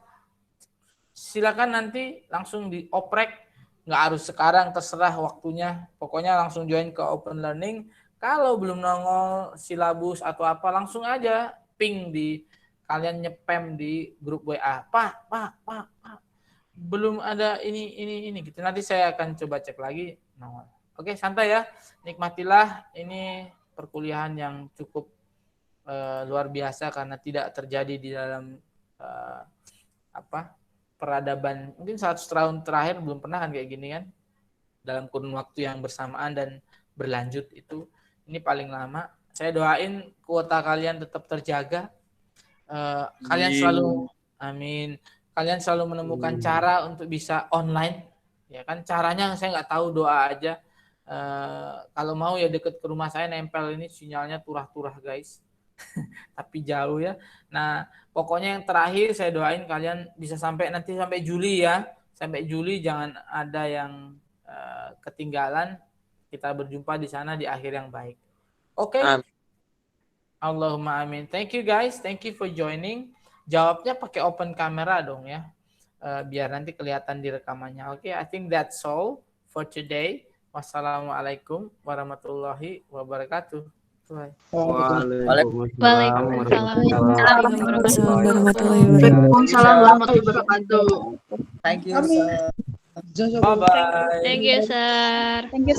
Silakan nanti langsung dioprek. Nggak harus sekarang, terserah waktunya. Pokoknya langsung join ke open learning. Kalau belum nongol silabus atau apa, langsung aja ping di kalian nyepam di grup WA. Pak, belum ada ini gitu. Nanti saya akan coba cek lagi nongol. Oke, santai ya. Nikmatilah ini perkuliahan yang cukup luar biasa karena tidak terjadi di dalam peradaban. Mungkin 100 tahun terakhir belum pernah kan kayak gini kan. Dalam kurun waktu yang bersamaan dan berlanjut itu. Ini paling lama. Saya doain kuota kalian tetap terjaga. Kalian selalu, amin. Kalian selalu menemukan cara untuk bisa online. Ya kan, caranya saya nggak tahu, doa aja. Kalau mau ya deket ke rumah saya, nempel ini sinyalnya turah-turah guys. Tapi jauh ya. Nah, pokoknya yang terakhir saya doain kalian bisa sampai Juli ya. Sampai Juli jangan ada yang ketinggalan. Kita berjumpa di sana di akhir yang baik. Oke. Allahumma amin. Thank you guys. Thank you for joining. Jawabnya pakai open kamera dong ya. Biar nanti kelihatan di rekamannya. Oke, I think that's all for today. Wassalamualaikum warahmatullahi wabarakatuh. Bye. Waalaikumsalam warahmatullahi wabarakatuh. Thank you, sir. Bye bye. Thank you, sir. Thank you.